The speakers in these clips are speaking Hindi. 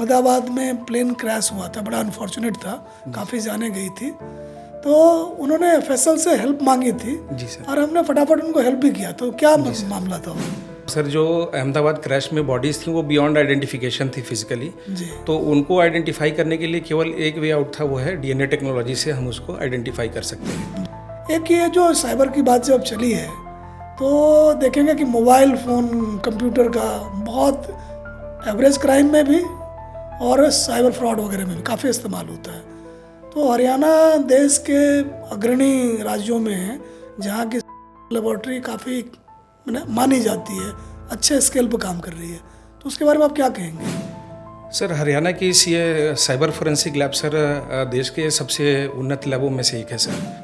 अहमदाबाद में प्लेन क्रैश हुआ था, बड़ा अनफॉर्चुनेट था, काफ़ी जाने गई थी, तो उन्होंने एफएसएल से हेल्प मांगी थी जी सर। और हमने फटाफट उनको हेल्प भी किया। तो क्या मामला था वो? सर जो अहमदाबाद क्रैश में बॉडीज़ थी वो बियॉन्ड आइडेंटिफिकेशन थी फिजिकली, जी तो उनको आइडेंटिफाई करने के लिए केवल एक वे आउट था, वो है डीएनए टेक्नोलॉजी से हम उसको आइडेंटिफाई कर सकते हैं। एक ये जो साइबर की बात जब चली है तो देखेंगे कि मोबाइल फ़ोन कंप्यूटर का बहुत एवरेज क्राइम में भी और साइबर फ्रॉड वगैरह में भी काफ़ी इस्तेमाल होता है। तो हरियाणा देश के अग्रणी राज्यों में है जहाँ की लेबॉर्ट्री काफ़ी मानी जाती है, अच्छे स्केल पर काम कर रही है। तो उसके बारे में आप क्या कहेंगे? सर हरियाणा की ये साइबर फोरेंसिक लैब सर देश के सबसे उन्नत लैबों में से एक है सर।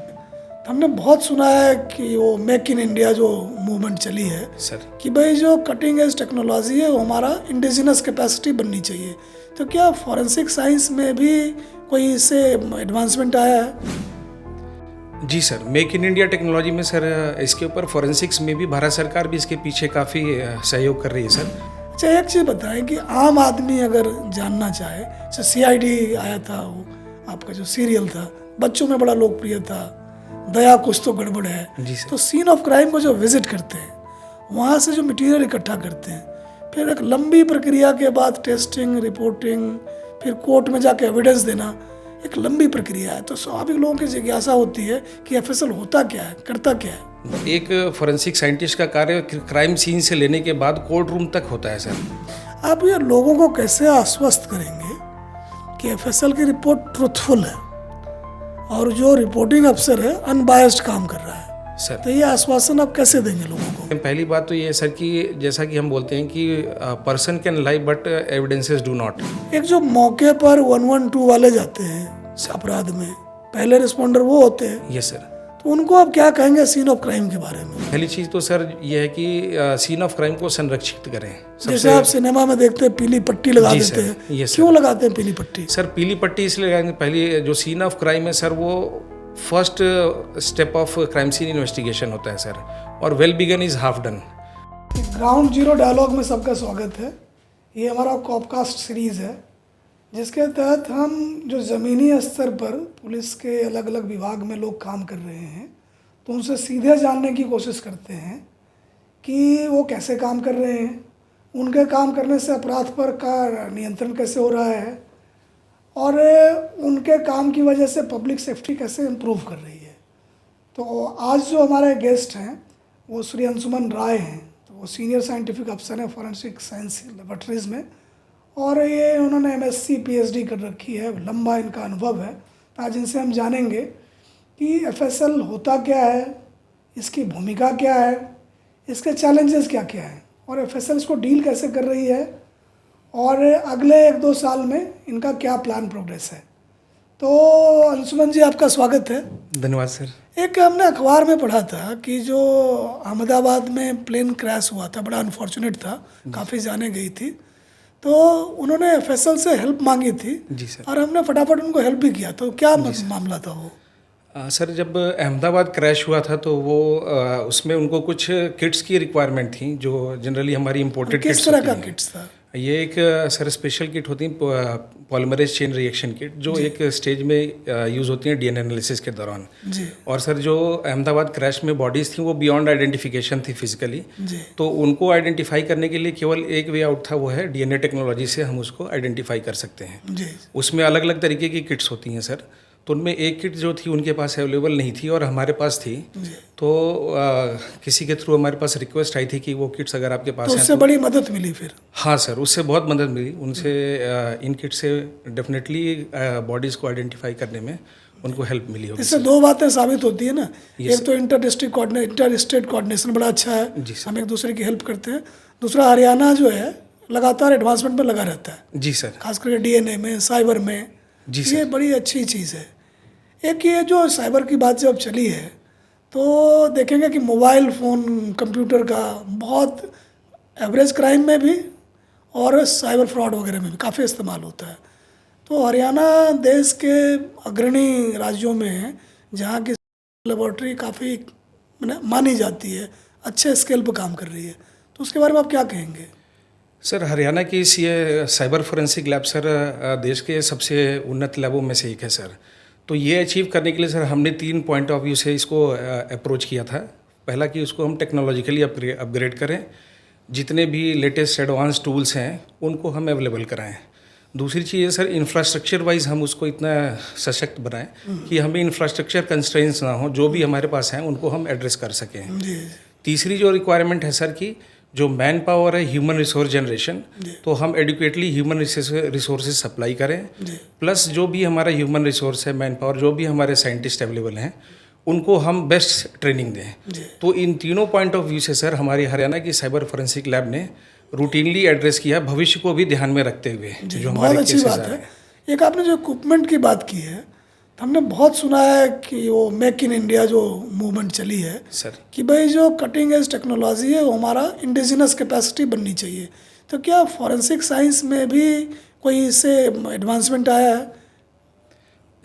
हमने बहुत सुना है कि वो मेक इन इंडिया जो मूवमेंट चली है सर कि भाई जो कटिंग एज टेक्नोलॉजी है वो हमारा इंडिजिनस कैपेसिटी बननी चाहिए। तो क्या फॉरेंसिक साइंस में भी कोई इससे एडवांसमेंट आया है? जी sir, make in India technology में सर इसके ऊपर फोरेंसिक्स में भी भारत सरकार भी इसके पीछे काफ़ी सहयोग कर रही है सर। अच्छा एक चीज़ बताएं कि आम आदमी अगर जानना चाहे, जैसे सीआईडी आया था, वो आपका जो सीरियल था बच्चों में बड़ा लोकप्रिय था, दया कुछ तो गड़बड़ है, जी सर। तो सीन ऑफ क्राइम को जो विजिट करते हैं वहाँ से जो मटेरियल इकट्ठा करते हैं, फिर एक लंबी प्रक्रिया के बाद टेस्टिंग, रिपोर्टिंग, फिर कोर्ट में जाके एविडेंस देना, एक लंबी प्रक्रिया है। तो स्वाभाविक लोगों की जिज्ञासा होती है कि एफएसएल होता क्या है, करता क्या है? एक फोरेंसिक साइंटिस्ट का कार्य क्राइम सीन से लेने के बाद कोर्ट रूम तक होता है सर। आप ये लोगों को कैसे आश्वस्त करेंगे कि एफएसएल की रिपोर्ट ट्रुथफुल है और जो रिपोर्टिंग अफसर है अनबायस्ड काम कर रहा है? सर तो ये आश्वासन आप कैसे देंगे लोगों को? पहली बात तो ये है सर कि जैसा कि हम बोलते हैं कि person can lie but evidences do not. एक जो मौके पर 112 वाले जाते हैं अपराध में, पहले रिस्पॉन्डर वो होते हैं, यस सर। तो उनको आप क्या कहेंगे सीन ऑफ क्राइम के बारे में? पहली चीज़ तो सर ये है कि सीन ऑफ क्राइम को संरक्षित करें। जैसे आप सिनेमा में देखते हैं पीली पट्टी लगा देते हैं, यस क्यों लगाते हैं पीली पट्टी? सर पीली पट्टी इसलिए लगाएंगे, पहली जो सीन ऑफ क्राइम है सर वो first step of crime scene investigation होता है सर, और well begun is half done. Ground Zero Dialogue में सबका स्वागत है। ये हमारा कॉपकास्ट सीरीज़ है जिसके तहत हम जो ज़मीनी स्तर पर पुलिस के अलग अलग विभाग में लोग काम कर रहे हैं तो उनसे सीधे जानने की कोशिश करते हैं कि वो कैसे काम कर रहे हैं, उनके काम करने से अपराध पर का नियंत्रण कैसे हो रहा है और उनके काम की वजह से पब्लिक सेफ्टी कैसे इम्प्रूव कर रही है। तो आज जो हमारे गेस्ट हैं वो श्री अंशुमन राय हैं। तो वो सीनियर साइंटिफिक अफसर हैं फॉरेंसिक साइंस लेबॉर्ट्रीज़ में, और ये उन्होंने एमएससी पीएचडी कर रखी है, लंबा इनका अनुभव है। तो आज इनसे हम जानेंगे कि एफएसएल होता क्या है, इसकी भूमिका क्या है, इसके चैलेंजेस क्या क्या हैं और एफएसएल इसको डील कैसे कर रही है और अगले 1-2 साल में इनका क्या प्लान प्रोग्रेस है। तो अंशुमन जी आपका स्वागत है। धन्यवाद सर। एक हमने अखबार में पढ़ा था कि जो अहमदाबाद में प्लेन क्रैश हुआ था, बड़ा अनफॉर्चुनेट था, काफ़ी जाने गई थी, तो उन्होंने एफएसएल से हेल्प मांगी थी। जी सर। और हमने फटाफट उनको हेल्प भी किया। तो क्या मामला था वो? सर जब अहमदाबाद क्रैश हुआ था तो वो उसमें उनको कुछ किट्स की रिक्वायरमेंट थी जो जनरली हमारी इम्पोर्टेड किट्स। किस तरह का किट्स था? ये एक सर स्पेशल किट होती है पॉलीमरेज चेन रिएक्शन किट, जो एक स्टेज में यूज़ होती है डीएनए एनालिसिस के दौरान जी। और सर जो अहमदाबाद क्रैश में बॉडीज़ थी वो बियॉन्ड आइडेंटिफिकेशन थी फिजिकली जी। तो उनको आइडेंटिफाई करने के लिए केवल एक वे आउट था, वो है डीएनए टेक्नोलॉजी से हम उसको आइडेंटिफाई कर सकते हैं। जी। उसमें अलग अलग तरीके की किट्स होती हैं सर, तो उनमें एक किट जो थी उनके पास अवेलेबल नहीं थी और हमारे पास थी। तो किसी के थ्रू हमारे पास रिक्वेस्ट आई थी कि वो किट्स अगर आपके पास तो हैं उससे बड़ी मदद मिली फिर? हाँ सर, उससे बहुत मदद मिली। उनसे इन किट से डेफिनेटली बॉडीज़ को आइडेंटिफाई करने में उनको हेल्प मिली होगी। इससे 2 बातें साबित होती है ना, एक तो इंटर स्टेट कोऑर्डिनेशन बड़ा अच्छा है, हम एक दूसरे की हेल्प करते हैं। दूसरा हरियाणा जो है लगातार एडवांसमेंट में लगा रहता है। जी सर। खास करके डीएनए में, साइबर में। जी ये बड़ी अच्छी चीज़ है। एक ये जो साइबर की बात जब चली है तो देखेंगे कि मोबाइल फ़ोन कंप्यूटर का बहुत एवरेज क्राइम में भी और साइबर फ्रॉड वगैरह में भी काफ़ी इस्तेमाल होता है। तो हरियाणा देश के अग्रणी राज्यों में है जहाँ की लेबॉर्ट्री काफ़ी मानी जाती है, अच्छे स्केल पर काम कर रही है। तो उसके बारे में आप क्या कहेंगे? सर हरियाणा की इस ये साइबर फोरेंसिक लैब सर देश के सबसे उन्नत लैबों में से एक है सर। तो ये अचीव करने के लिए सर हमने 3 पॉइंट ऑफ व्यू से इसको अप्रोच किया था। पहला कि उसको हम टेक्नोलॉजिकली अपग्रेड करें, जितने भी लेटेस्ट एडवांस टूल्स हैं उनको हम अवेलेबल कराएं। दूसरी चीज़ है सर इंफ्रास्ट्रक्चर वाइज हम उसको इतना सशक्त बनाएं कि हमें इंफ्रास्ट्रक्चर कंस्ट्रेंट्स ना हो, जो भी हमारे पास हैं उनको हम एड्रेस कर सकें। तीसरी जो रिक्वायरमेंट है सर की जो मैन पावर है, ह्यूमन रिसोर्स जनरेशन, तो हम एडुकेटली ह्यूमन रिसोर्सेज सप्लाई करें, प्लस जो भी हमारा ह्यूमन रिसोर्स है, मैन पावर, जो भी हमारे साइंटिस्ट अवेलेबल हैं उनको हम बेस्ट ट्रेनिंग दें। तो इन तीनों पॉइंट ऑफ व्यू से सर हमारी हरियाणा की साइबर फोरेंसिक लैब ने रूटीनली एड्रेस किया, भविष्य को भी ध्यान में रखते हुए। जो हमारे बहुत अच्छी बात है। एक आपने जो इक्विपमेंट की बात की है, हमने बहुत सुना है कि वो मेक इन इंडिया जो मूवमेंट चली है सर कि भाई जो कटिंग एज टेक्नोलॉजी है वो हमारा इंडिजिनस कैपेसिटी बननी चाहिए। तो क्या फॉरेंसिक साइंस में भी कोई इससे एडवांसमेंट आया है?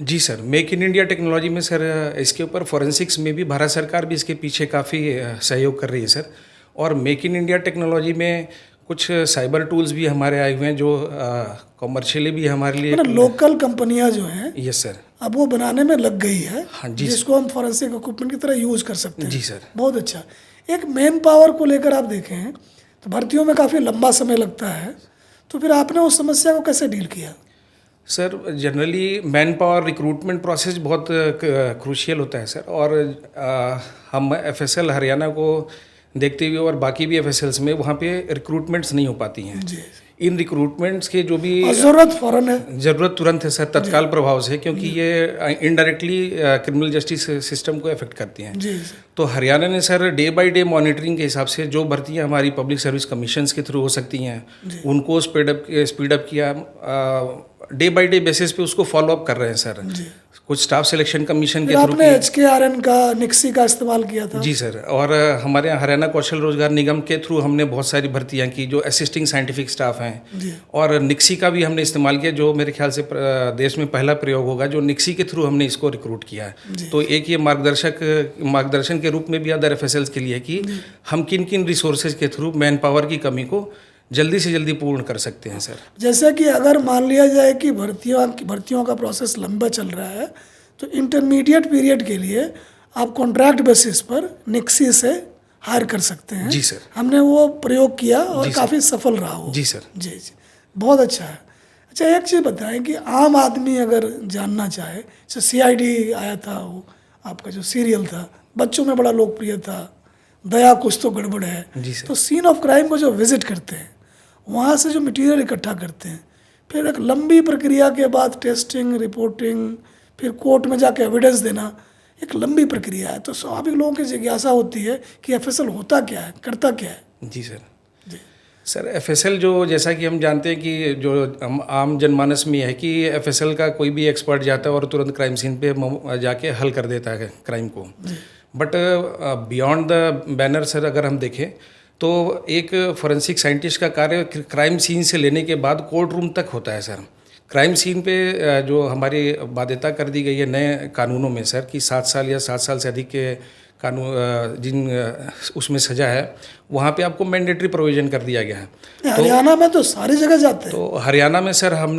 जी sir, make in India technology में सर इसके ऊपर फॉरेंसिक्स में भी भारत सरकार भी इसके पीछे काफ़ी सहयोग कर रही है सर। और मेक इन इंडिया टेक्नोलॉजी में कुछ साइबर टूल्स भी हमारे आए हुए हैं जो कॉमर्शियली भी हमारे लिए लोकल कंपनियां जो हैं, यस सर, अब वो बनाने में लग गई है। हाँ जी, जिसको हम फॉरेंसिक इक्विपमेंट की तरह यूज़ कर सकते हैं। जी सर। बहुत अच्छा। एक मैन पावर को लेकर आप देखें तो भर्तियों में काफ़ी लंबा समय लगता है, तो फिर आपने उस समस्या को कैसे डील किया? Sir generally man power recruitment process बहुत क्रूशियल होता है सर। और हम एफएसएल हरियाणा को देखते हुए और बाकी भी एफएसएल्स में वहाँ पे रिक्रूटमेंट्स नहीं हो पाती हैं। जी। इन रिक्रूटमेंट्स के जो भी ज़रूरत फ़ौरन है, ज़रूरत तुरंत है सर, तत्काल प्रभाव से, क्योंकि ये इनडायरेक्टली क्रिमिनल जस्टिस सिस्टम को अफेक्ट करती हैं। जी। तो हरियाणा ने sir day by day monitoring के हिसाब से जो भर्तियां हमारी पब्लिक सर्विस कमीशंस के थ्रू हो सकती हैं उनको स्पीडअप किया। डे बाय डे बेसिस पे उसको फॉलो अप कर रहे हैं सर। कुछ स्टाफ सिलेक्शन कमीशन के थ्रू आपने HKRN का, निक्सी का इस्तेमाल किया था? जी सर। और हमारे यहाँ हरियाणा कौशल रोजगार निगम के थ्रू हमने बहुत सारी भर्तियां की जो असिस्टिंग साइंटिफिक स्टाफ हैं। और निक्सी का भी हमने इस्तेमाल किया, जो मेरे ख्याल से देश में पहला प्रयोग होगा जो निक्सी के थ्रू हमने इसको रिक्रूट किया है। तो एक ये मार्गदर्शन के रूप में भी अदर एफएसएल्स के लिए कि हम किन किन रिसोर्सेज के थ्रू मैन पावर की कमी को जल्दी से जल्दी पूर्ण कर सकते हैं सर। जैसे कि अगर मान लिया जाए कि भर्तियों का प्रोसेस लंबा चल रहा है, तो इंटरमीडिएट पीरियड के लिए आप कॉन्ट्रैक्ट बेसिस पर निक्सी से हायर कर सकते हैं। जी सर। हमने वो प्रयोग किया और काफ़ी सफल रहा हो। जी सर। जी जी, बहुत अच्छा है। अच्छा, एक चीज़ बताएं कि आम आदमी अगर जानना चाहे, जैसे CID आया था, वो आपका जो सीरियल था बच्चों में बड़ा लोकप्रिय था, दया कुछ तो गड़बड़ है। जी सर। तो सीन ऑफ क्राइम को जो विजिट करते हैं, वहाँ से जो मटेरियल इकट्ठा करते हैं, फिर एक लंबी प्रक्रिया के बाद टेस्टिंग, रिपोर्टिंग, फिर कोर्ट में जाके एविडेंस देना, एक लंबी प्रक्रिया है। तो स्वाभाविक लोगों की जिज्ञासा होती है कि एफएसएल होता क्या है, करता क्या है? जी सर। जी सर, एफएसएल जो जैसा कि हम जानते हैं कि जो आम जनमानस में है कि एफएसएल का कोई भी एक्सपर्ट जाता है और तुरंत क्राइम सीन पे जाके हल कर देता है क्राइम को। But beyond the banner sir अगर हम देखें तो एक फॉरेंसिक साइंटिस्ट का कार्य क्राइम सीन से लेने के बाद कोर्ट रूम तक होता है सर। क्राइम सीन पे जो हमारी बाध्यता कर दी गई है नए कानूनों में सर कि 7 साल या 7 साल से अधिक के कानून जिन उसमें सज़ा है, वहाँ पे आपको मैंडेटरी प्रोविज़न कर दिया गया है। हरियाणा में तो सारी जगह जाते हैं। तो हरियाणा में सर हम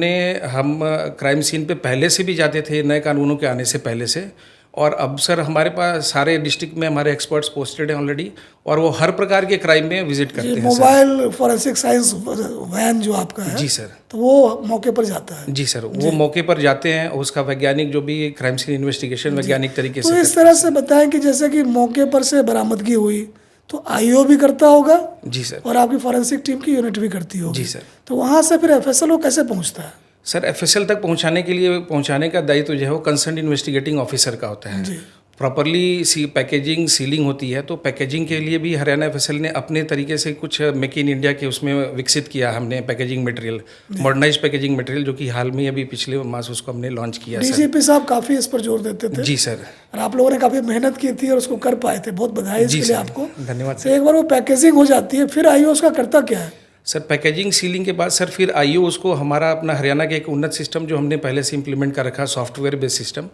क्राइम सीन पे पहले से भी जाते थे नए कानूनों के आने से पहले से। और अब सर हमारे पास सारे डिस्ट्रिक्ट में हमारे एक्सपर्ट्स पोस्टेड हैं ऑलरेडी और वो हर प्रकार के क्राइम में विजिट करते हैं। मोबाइल फॉरेंसिक साइंस वैन जो आपका है, जी सर, तो वो मौके पर जाता है? जी सर, वो मौके पर जाते हैं। उसका वैज्ञानिक जो भी क्राइम सीन इन्वेस्टिगेशन वैज्ञानिक तरीके से। तो इस तरह से बताएं कि जैसे कि मौके पर से बरामदगी हुई तो IO भी करता होगा? जी सर। और आपकी फॉरेंसिक टीम की यूनिट भी करती होगी? जी सर। तो वहाँ से फिर FSL कैसे पहुँचता है? सर, FSL तक पहुँचाने का दायित्व जो है वो कंसर्न इन्वेस्टिगेटिंग ऑफिसर का होता है। प्रॉपरली पैकेजिंग सीलिंग होती है, तो पैकेजिंग के लिए भी हरियाणा FSL ने अपने तरीके से कुछ मेक इन इंडिया के उसमें विकसित किया हमने packaging material, modernise packaging material, जो कि हाल में अभी पिछले मास उसको हमने लॉन्च किया। DGP साहब काफ़ी इस पर जोर देते थे। जी सर। और आप लोगों ने काफ़ी मेहनत की थी और उसको कर पाए थे, बहुत बधाई इसके लिए आपको। धन्यवाद। तो एक बार वो पैकेजिंग हो जाती है, फिर IO उसका करता क्या है? सर, पैकेजिंग सीलिंग के बाद सर फिर IO उसको हमारा अपना हरियाणा के एक उन्नत सिस्टम जो हमने पहले से इम्प्लीमेंट कर रखा, सॉफ्टवेयर बेस्ड सिस्टम,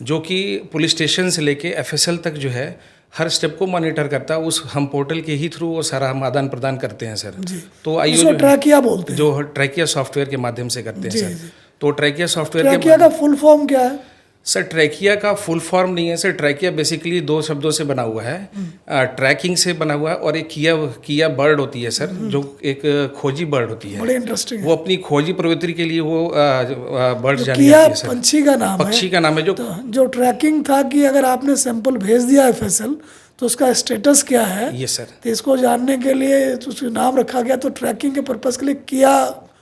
जो कि पुलिस स्टेशन से लेके FSL तक जो है हर स्टेप को मॉनिटर करता है। उस हम पोर्टल के ही थ्रू वो सारा हम आदान प्रदान करते हैं सर। जी। तो आईओ इसको ट्रैकिया बोलते हैं, जो ट्रैकिया सॉफ्टवेयर के माध्यम से करते हैं जी, सर। जी। तो ट्रैकिया सॉफ्टवेयर ट्रैकिया का फुल फॉर्म क्या है? सर ट्रैकिया का फुल फॉर्म नहीं है सर। ट्रैकिया बेसिकली 2 शब्दों से बना हुआ है। ट्रैकिंग से बना हुआ है और एक किया बर्ड होती है सर, जो एक खोजी बर्ड होती है। बड़े इंटरेस्टिंग वो अपनी खोजी प्रवृत्ति के लिए वो बर्ड जानी किया जाती है सर। पंछी का नाम है। पक्षी का नाम है जो तो जो ट्रैकिंग था कि अगर आपने सैंपल भेज दिया एफएसएल तो उसका स्टेटस क्या है, ये सर। तो इसको जानने के लिए तो उसका नाम रखा गया। तो ट्रैकिंग के पर्पस के लिए किया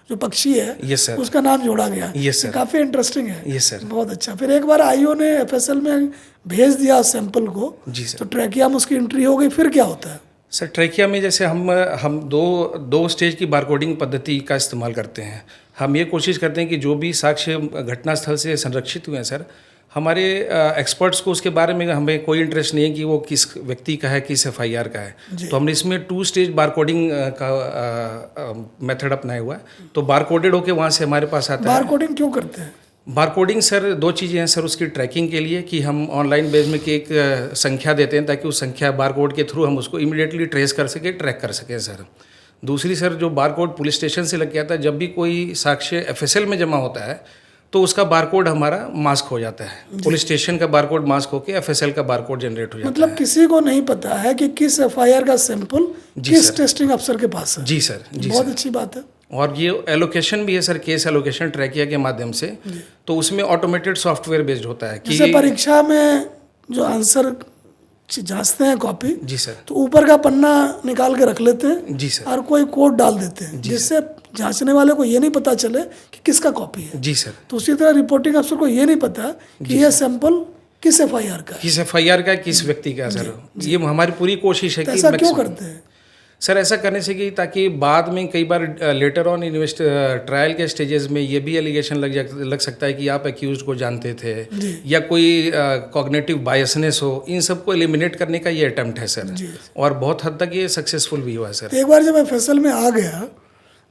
जो पक्षी है, यस सर। उसका नाम जोड़ा गया। Yes sir. काफ़ी इंटरेस्टिंग है। Yes sir. बहुत अच्छा। फिर एक बार आईओ ने एफएसएल में भेज दिया सैंपल को, जी सर। तो ट्रैकिया में उसकी एंट्री हो गई। फिर क्या होता है? सर ट्रैकिया में जैसे हम दो स्टेज की बारकोडिंग पद्धति का इस्तेमाल करते हैं। हम ये कोशिश करते हैं कि जो भी साक्ष्य घटनास्थल से संरक्षित हुए हैं सर, हमारे एक्सपर्ट्स को उसके बारे में हमें कोई इंटरेस्ट नहीं है कि वो किस व्यक्ति का है, किस एफआईआर का है। तो हमने इसमें 2 स्टेज बारकोडिंग का मेथड अपनाया हुआ है। तो बारकोडेड होके वहाँ से हमारे पास आता है। बारकोडिंग क्यों करते हैं? बारकोडिंग सर 2 चीज़ें हैं सर उसकी ट्रैकिंग के लिए, कि हम ऑनलाइन बेस में कि एक संख्या देते हैं ताकि उस संख्या बारकोड के थ्रू हम उसको इमीडिएटली ट्रेस कर सकें, ट्रैक कर सकें सर। दूसरी सर जो बारकोड पुलिस स्टेशन से लग के आता है, जब भी कोई साक्ष्य एफएसएल में जमा होता है तो उसका बारकोड हमारा मास्क हो जाता है। पुलिस स्टेशन का बारकोड मास्क होकर एफएसएल का बारकोड जनरेट हो जाता मतलब है। किसी को नहीं पता है कि किस एफआईआर का सैंपल किस सर। टेस्टिंग अफसर के पास है। जी सर। जी बहुत सर। अच्छी बात है। और ये एलोकेशन भी है सर, केस एलोकेशन ट्रैकिया के माध्यम से। तो उसमें ऑटोमेटेड सॉफ्टवेयर बेस्ड होता है जैसे कि परीक्षा में जो आंसर जांचते हैं कॉपी, जी सर। तो ऊपर का पन्ना निकाल के रख लेते हैं जी सर। और कोई कोड डाल देते हैं, जिससे जांचने वाले को ये नहीं पता चले कि किसका कॉपी है। जी सर। तो उसी तरह रिपोर्टिंग अफसर को ये नहीं पता कि ये सैंपल किस एफआईआर का है। किस एफआईआर का, किस व्यक्ति का सर। ये हमारी पूरी कोशिश है तो कि ऐसा क्यों maximum- करते हैं? सर ऐसा करने से कि ताकि बाद में कई बार लेटर ऑन ट्रायल के स्टेजेस में ये भी एलिगेशन लग सकता है कि आप एक्यूज को जानते थे, या कोई कॉग्निटिव बायसनेस हो, इन सब को एलिमिनेट करने का ये अटेम्प्ट है सर। और बहुत हद तक ये सक्सेसफुल भी हुआ है सर। तो एक बार जब एफएसएल में आ गया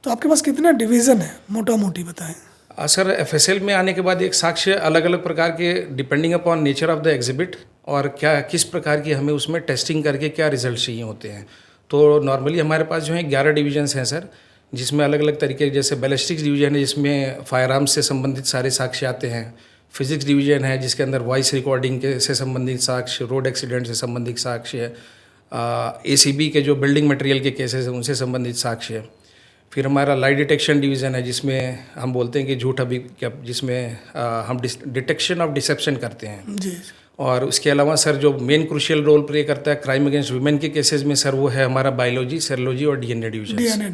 तो आपके पास कितने डिवीज़न है, मोटा मोटी बताएं। सर एफएसएल में आने के बाद एक साक्ष्य अलग अलग प्रकार के, depending upon nature of the exhibit और क्या किस प्रकार की हमें उसमें टेस्टिंग करके क्या रिजल्ट चाहिए होते हैं। तो नॉर्मली हमारे पास जो है 11 डिवीजन्स हैं सर, जिसमें अलग अलग तरीके, जैसे बैलिस्टिक्स डिवीजन है जिसमें फायर आर्म्स से संबंधित सारे साक्ष्य आते हैं। फिजिक्स डिवीजन है जिसके अंदर वॉइस रिकॉर्डिंग के से संबंधित साक्ष्य, रोड एक्सीडेंट से संबंधित साक्ष्य है, एसीबी के जो बिल्डिंग मटेरियल के केसेस हैं उनसे संबंधित साक्ष्य है। फिर हमारा लाई डिटेक्शन डिवीज़न है जिसमें हम बोलते हैं कि झूठ अभी क्या, जिसमें हम डिटेक्शन ऑफ डिसेप्शन करते हैं। जी। और उसके अलावा सर जो मेन क्रूशियल रोल प्ले करता है क्राइम अगेंस्ट वुमेन के केसेस में सर, वो है हमारा बायोलॉजी, सेरोलॉजी और DNA division. DNA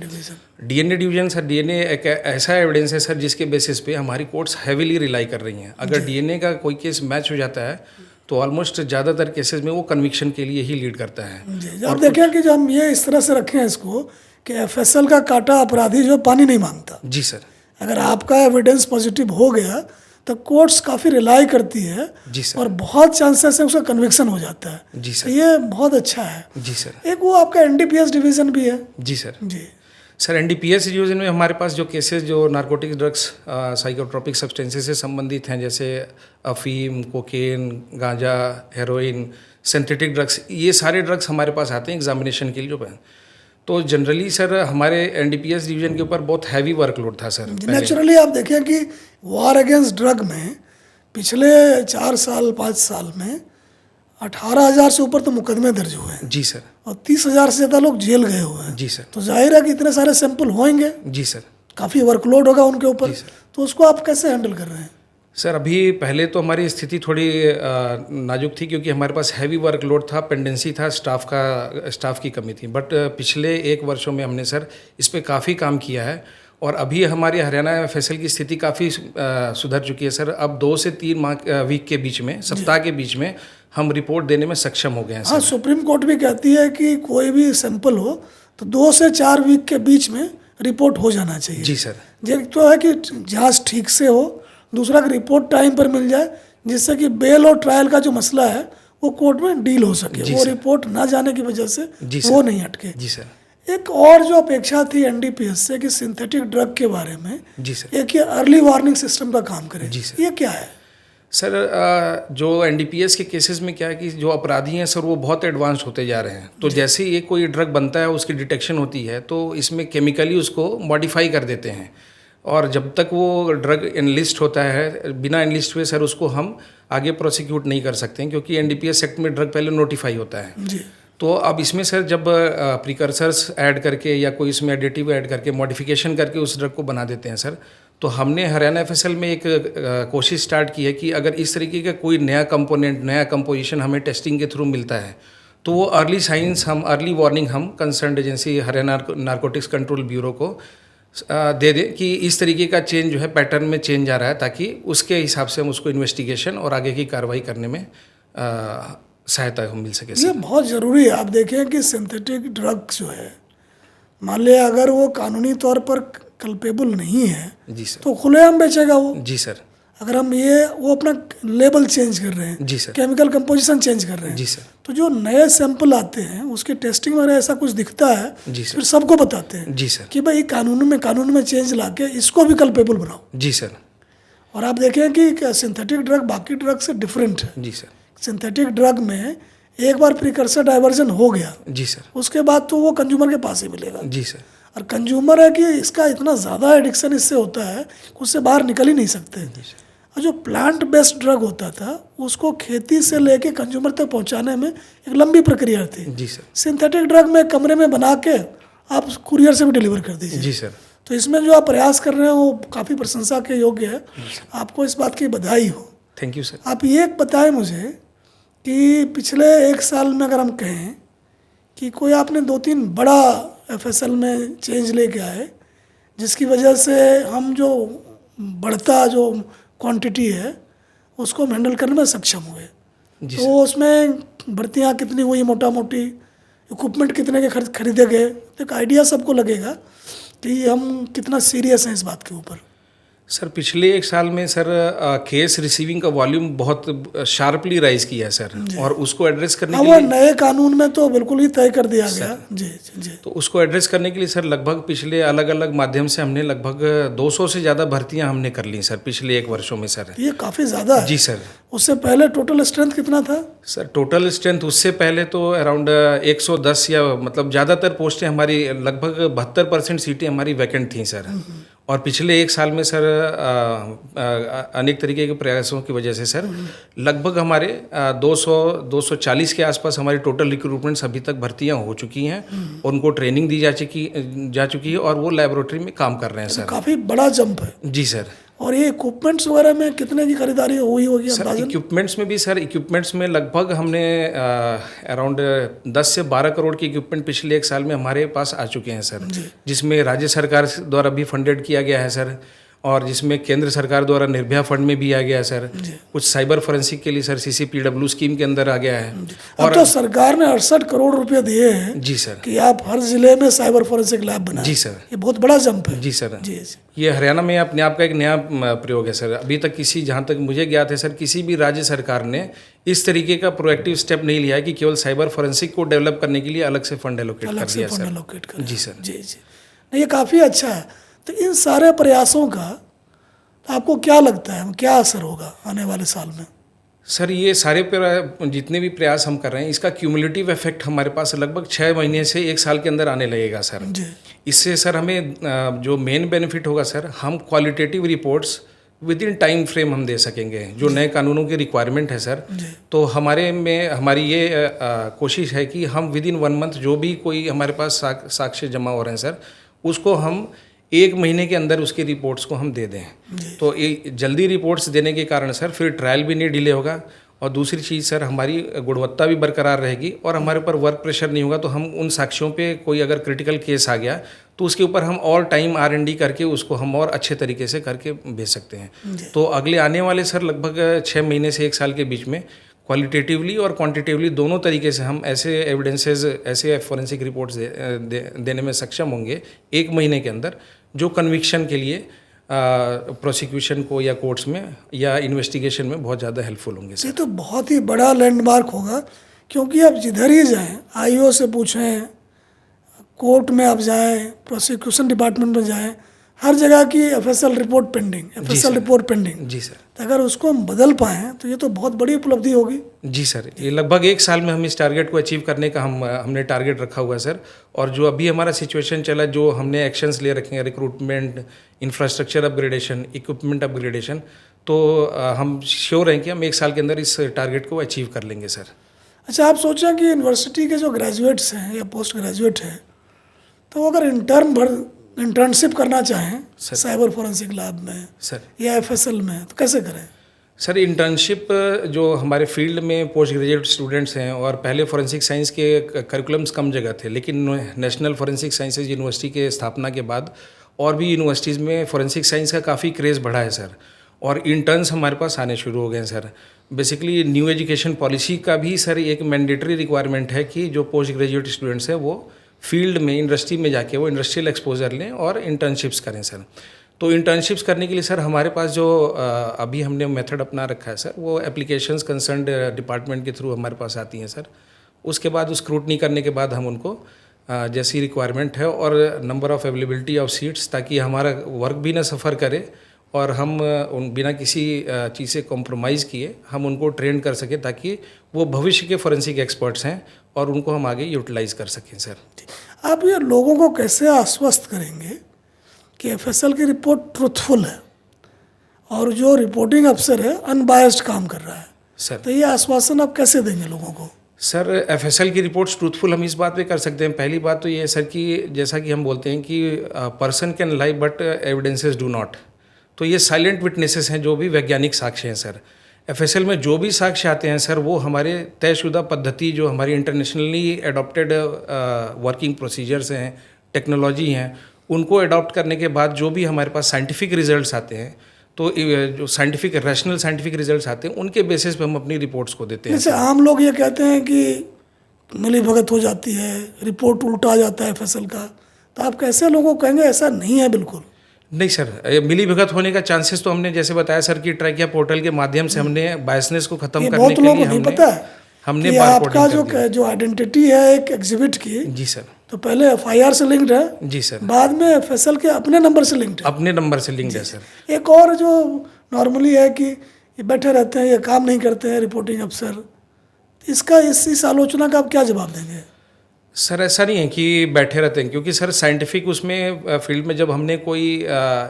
division sir, DNA एक ऐसा एविडेंस है सर जिसके बेसिस पे हमारी कोर्ट्स हैवीली रिलाई कर रही हैं। अगर डीएनए का कोई केस मैच हो जाता है तो ऑलमोस्ट ज़्यादातर केसेस में वो कन्विक्शन के लिए ही लीड करता है। अब देखें कि जो हम ये इस तरह से रखें इसको कि एफएसएल का काटा अपराधी जो पानी नहीं मांगता। जी सर। अगर आपका एविडेंस पॉजिटिव हो गया तो कोर्ट्स काफ़ी रिलाई करती है। जी सर। और बहुत चांसेस है उसका कन्विक्शन हो जाता है। जी सर। तो ये बहुत अच्छा है। जी सर। एक वो आपका एनडीपीएस डिवीज़न भी है। जी सर। जी सर एनडीपीएस डिवीजन में हमारे पास जो केसेस जो नारकोटिक ड्रग्स, साइकोट्रोपिक सब्सटेंसेस से संबंधित हैं, जैसे अफीम, कोकेन, गांजा, हेरोइन, सिंथेटिक ड्रग्स, ये सारे ड्रग्स हमारे पास आते हैं एग्जामिनेशन के लिए जो है। तो जनरली सर हमारे एनडीपीएस डिवीजन के ऊपर बहुत हैवी वर्कलोड था सर। नेचुरली आप देखें कि वॉर अगेंस्ट ड्रग में पिछले 4 साल 5 साल में 18,000 से ऊपर तो मुकदमे दर्ज हुए हैं। जी सर। और 30,000 से ज़्यादा लोग जेल गए हुए हैं। जी सर। तो जाहिर है कि इतने सारे सैंपल होंगे। जी सर। काफ़ी वर्कलोड होगा उनके ऊपर। तो उसको आप कैसे हैंडल कर रहे हैं? सर अभी पहले तो हमारी स्थिति थोड़ी नाजुक थी क्योंकि हमारे पास हैवी वर्कलोड था, पेंडेंसी था, स्टाफ की कमी थी। बट पिछले 1 वर्षों में हमने सर इस पे काफ़ी काम किया है और अभी हमारी हरियाणा एफएसएल की स्थिति काफ़ी सुधर चुकी है सर। अब 2 से 3 वीक के बीच में, सप्ताह के बीच में हम रिपोर्ट देने में सक्षम हो गए हैं। हाँ, सुप्रीम कोर्ट भी कहती है कि कोई भी सैंपल हो तो 2 से 4 वीक के बीच में रिपोर्ट हो जाना चाहिए। जी सर। एक तो है कि जांच ठीक से हो, दूसरा कि रिपोर्ट टाइम पर मिल जाए, जिससे कि बेल और ट्रायल का जो मसला है वो कोर्ट में डील हो सके, वो रिपोर्ट ना जाने की वजह से वो नहीं अटके। जी सर। एक और जो अपेक्षा थी एनडीपीएस से कि सिंथेटिक ड्रग के बारे में, जी सर, एक ये अर्ली वार्निंग सिस्टम का काम करे। जी सर। ये क्या है? सर जो एनडीपीएस के केसेस में क्या है कि जो अपराधी हैं सर वो बहुत एडवांस होते जा रहे हैं। तो जैसे ही एक कोई ड्रग बनता है उसकी डिटेक्शन होती है तो इसमें केमिकली उसको मॉडिफाई कर देते हैं, और जब तक वो ड्रग एनलिस्ट होता है बिना एनलिस्ट हुए सर उसको हम आगे प्रोसिक्यूट नहीं कर सकते हैं, क्योंकि एनडीपीएस एक्ट में ड्रग पहले नोटिफाई होता है। जी। तो अब इसमें सर जब प्रिकर्सर्स ऐड करके या कोई इसमें एडिटिव ऐड करके मॉडिफिकेशन करके उस ड्रग को बना देते हैं सर, तो हमने हरियाणा एफएसएल में एक कोशिश स्टार्ट की है कि अगर इस तरीके का कोई नया कंपोनेंट, नया कंपोजिशन हमें टेस्टिंग के थ्रू मिलता है तो वो अर्ली साइंस हम, अर्ली वार्निंग हम concern agency Haryana narcotics control bureau को दे दें कि इस तरीके का चेंज जो है पैटर्न में चेंज आ रहा है, ताकि उसके हिसाब से हम उसको इन्वेस्टिगेशन और आगे की कार्रवाई करने में सहायता मिल सके। ये बहुत ज़रूरी है। आप देखें कि सिंथेटिक ड्रग्स जो है, मान लिया अगर वो कानूनी तौर पर कल्पेबल नहीं है जी सर, तो खुलेआम बेचेगा वो। जी सर, अगर हम वो अपना लेबल चेंज कर रहे हैं, जी सर, केमिकल कंपोजिशन चेंज कर रहे हैं, जी सर, तो जो नए सैंपल आते हैं उसके टेस्टिंग वगैरह ऐसा कुछ दिखता है, जी सर, फिर सबको बताते हैं जी सर, कि भाई कानून में चेंज ला के इसको भी कल्पेबल बनाओ। जी सर, और आप देखें कि सिंथेटिक ड्रग बाकी ड्रग से डिफरेंट है। जी सर, सिंथेटिक ड्रग में एक बार प्रिकर्सर डाइवर्जन हो गया, जी सर, उसके बाद तो वो कंज्यूमर के पास ही मिलेगा। जी सर, और कंज्यूमर है कि इसका इतना ज़्यादा एडिक्शन इससे होता है कि उससे बाहर निकल ही नहीं सकते। और जो प्लांट बेस्ड ड्रग होता था उसको खेती से लेके कंज्यूमर तक पहुंचाने में एक लंबी प्रक्रिया थी। जी सर, सिंथेटिक ड्रग में कमरे में बना के आप कुरियर से भी डिलीवर कर दीजिए। जी सर। तो इसमें जो आप प्रयास कर रहे हैं वो काफ़ी प्रशंसा के योग्य है, आपको इस बात की बधाई हो। Thank you sir. आप ये बताएं मुझे कि पिछले 1 साल में अगर हम कहें कि कोई आपने 2-3 बड़ा एफएसएल में चेंज लेके आए जिसकी वजह से हम जो बढ़ता जो क्वांटिटी है उसको हम हैंडल करने में सक्षम हुए, तो उसमें भर्तियाँ कितनी हुई, मोटा मोटी इक्विपमेंट कितने के खरीदे गए, तो एक आइडिया सबको लगेगा कि हम कितना सीरियस हैं इस बात के ऊपर। सर पिछले 1 साल में सर केस रिसीविंग का वॉल्यूम बहुत शार्पली राइज किया है सर, और उसको एड्रेस करने के लिए नए कानून में तो बिल्कुल ही तय कर दिया गया। जी जी। तो उसको एड्रेस करने के लिए सर लगभग पिछले अलग अलग माध्यम से हमने लगभग 200 से ज़्यादा भर्तियां हमने कर ली सर पिछले 1 वर्षों में सर। ये काफ़ी ज़्यादा है। जी सर। उससे पहले टोटल स्ट्रेंथ कितना था सर? टोटल स्ट्रेंथ उससे पहले तो अराउंड 110 या मतलब ज़्यादातर पोस्टें हमारी लगभग 72% सीटें हमारी वैकेंट थी सर। और पिछले 1 साल में सर अनेक तरीके के प्रयासों की वजह से सर लगभग हमारे 240 के आसपास हमारी टोटल रिक्रूटमेंट्स अभी तक भर्तियां हो चुकी हैं, और उनको ट्रेनिंग दी जा चुकी है, और वो लेबोरेटरी में काम कर रहे हैं सर। काफ़ी बड़ा जंप है। जी सर। और ये इक्विपमेंट्स वगैरह में कितने की खरीदारी हुई होगी सर? इक्विपमेंट्स में भी सर, इक्विपमेंट्स में लगभग हमने अराउंड 10 से 12 करोड़ के इक्विपमेंट पिछले 1 साल में हमारे पास आ चुके हैं सर, जिसमें राज्य सरकार द्वारा भी फंडेड किया गया है सर, और जिसमें केंद्र सरकार द्वारा निर्भया फंड में भी आ गया है सर। कुछ साइबर फोरेंसिक के लिए सर CCPW स्कीम के अंदर आ गया है। और तो सरकार ने 68 करोड़ रुपए दिए हैं। जी सर। कि आप हर जिले में साइबर फोरेंसिक लैब बनाएं। जी सर। ये बहुत बड़ा जंप है। जी सर। जी। ये हरियाणा में अपने आप का एक नया प्रयोग है सर। अभी तक जहाँ तक मुझे ज्ञात है सर, किसी भी राज्य सरकार ने इस तरीके का प्रोएक्टिव स्टेप नहीं लिया है कि केवल साइबर फोरेंसिक को डेवलप करने के लिए अलग से फंड एलोकेट कर दिया सर। जी सर। जी जी। ये काफ़ी अच्छा है। तो इन सारे प्रयासों का आपको क्या लगता है, क्या असर होगा आने वाले साल में? सर ये सारे जितने भी प्रयास हम कर रहे हैं, इसका क्यूमुलेटिव इफेक्ट हमारे पास लगभग 6 महीने से 1 साल के अंदर आने लगेगा सर। इससे सर हमें जो मेन बेनिफिट होगा सर, हम qualitative reports with in time frame हम दे सकेंगे। जो नए कानूनों की रिक्वायरमेंट है सर, तो हमारी ये कोशिश है कि हम विद इन 1 मंथ जो भी कोई हमारे पास साक्ष्य जमा हो रहे हैं सर, उसको हम 1 महीने के अंदर उसकी रिपोर्ट्स को हम दे दें। तो ये जल्दी रिपोर्ट्स देने के कारण सर फिर ट्रायल भी नहीं डिले होगा, और दूसरी चीज़ सर हमारी गुणवत्ता भी बरकरार रहेगी, और हमारे ऊपर वर्क प्रेशर नहीं होगा। तो हम उन साक्ष्यों पे कोई अगर क्रिटिकल केस आ गया तो उसके ऊपर हम और टाइम R&D करके उसको हम और अच्छे तरीके से करके भेज सकते हैं। तो अगले आने वाले सर लगभग 6 महीने से 1 साल के बीच में क्वालिटेटिवली और क्वांटिटेटिवली दोनों तरीके से हम ऐसे एविडेंसेस, ऐसे फोरेंसिक रिपोर्ट्स देने में सक्षम होंगे 1 महीने के अंदर, जो कन्विक्शन के लिए प्रोसिक्यूशन को या कोर्ट्स में या इन्वेस्टिगेशन में बहुत ज़्यादा हेल्पफुल होंगे सर। ये तो बहुत ही बड़ा लैंडमार्क होगा, क्योंकि आप जिधर ही जाएं, IO से पूछें, कोर्ट में आप जाएं, प्रोसिक्यूशन डिपार्टमेंट में जाएं, हर जगह की FSL report pending, FSL report pending. जी सर। तो अगर उसको हम बदल पाएँ तो ये तो बहुत बड़ी उपलब्धि होगी। जी सर, ये लगभग 1 साल में हम इस टारगेट को अचीव करने का हमने टारगेट रखा हुआ है सर। और जो अभी हमारा सिचुएशन चला, जो हमने एक्शंस ले रखे हैं, recruitment, infrastructure upgradation, equipment upgradation, तो हम श्योर हैं कि हम 1 साल के अंदर इस टारगेट को अचीव कर लेंगे सर। अच्छा, आप सोचें कि यूनिवर्सिटी के जो ग्रेजुएट्स हैं या पोस्ट ग्रेजुएट हैं, तो वो अगर इंटर्नशिप करना चाहें साइबर फोरेंसिक लैब में सर या एफएसएल में, तो कैसे करें? सर इंटर्नशिप जो हमारे फील्ड में पोस्ट ग्रेजुएट स्टूडेंट्स हैं, और पहले फॉरेंसिक साइंस के करिकुलम्स कम जगह थे, लेकिन नेशनल फॉरेंसिक साइंसेज यूनिवर्सिटी के स्थापना के बाद और भी यूनिवर्सिटीज़ में फॉरेंसिक साइंस का काफ़ी क्रेज़ बढ़ा है सर, और इंटर्न्स हमारे पास आने शुरू हो गए हैं sir. Basically new education policy का भी सर एक मैंडेटरी रिक्वायरमेंट है कि जो पोस्ट ग्रेजुएट स्टूडेंट्स हैं वो फील्ड में, इंडस्ट्री में जाके वो इंडस्ट्रियल एक्सपोजर लें और इंटर्नशिप्स करें सर। तो इंटर्नशिप्स करने के लिए सर हमारे पास जो अभी हमने मेथड अपना रखा है सर, वो एप्लीकेशंस कंसर्न्ड डिपार्टमेंट के थ्रू हमारे पास आती हैं सर। उसके बाद उस स्क्रूटनी करने के बाद हम उनको जैसी रिक्वायरमेंट है और number of availability of seats, ताकि हमारा वर्क भी ना सफ़र करे और हम उन बिना किसी चीज़ से कॉम्प्रोमाइज़ किए हम उनको ट्रेन कर सकें, ताकि वो भविष्य के फॉरेंसिक एक्सपर्ट्स हैं और उनको हम आगे यूटिलाइज कर सकें सर। आप ये लोगों को कैसे आश्वस्त करेंगे कि एफएसएल की रिपोर्ट ट्रुथफुल है और जो रिपोर्टिंग अफसर है अनबायस्ड काम कर रहा है सर? तो ये आश्वासन आप कैसे देंगे लोगों को? सर एफएसएल की रिपोर्ट्स ट्रूथफुल हम इस बात पे कर सकते हैं। पहली बात तो ये है सर कि जैसा कि हम बोलते हैं कि person can lie but evidences do not. तो ये साइलेंट विटनेसेस हैं, जो भी वैज्ञानिक साक्ष्य हैं सर। एफएसएल में जो भी साक्ष्य आते हैं सर, वो हमारे तयशुदा पद्धति, जो हमारी इंटरनेशनली एडॉप्टेड वर्किंग प्रोसीजर्स हैं, टेक्नोलॉजी हैं, उनको अडॉप्ट करने के बाद जो भी हमारे पास साइंटिफिक रिजल्ट्स आते हैं, तो जो साइंटिफिक रैशनल साइंटिफिक रिजल्ट्स आते हैं, उनके बेसिस पे हम अपनी रिपोर्ट्स को देते हैं। जैसे आम लोग ये कहते हैं कि मिली भगत हो जाती है, रिपोर्ट उल्टा आ जाता है एफएसएल का, तो आप कैसे लोगों को कहेंगे ऐसा नहीं है? बिल्कुल नहीं सर, मिली भगत होने का चांसेस तो हमने जैसे बताया सर कि ट्रैकिया पोर्टल के माध्यम से हमने बायसनेस को खत्म करने के लिए हमने आपका जो आइडेंटिटी है एक एग्जिबिट की। जी सर। तो पहले एफआईआर से लिंक्ड है। जी सर। बाद में एफएसएल के अपने नंबर से लिंक्ड है। अपने नंबर से लिंक्ड है सर। एक और जो नॉर्मली है कि ये बैठे रहते हैं, ये काम नहीं करते हैं रिपोर्टिंग अफसर, इसका इस आलोचना का आप क्या जवाब देंगे? सर ऐसा नहीं है कि बैठे रहते हैं, क्योंकि सर साइंटिफिक उसमें फील्ड में जब हमने कोई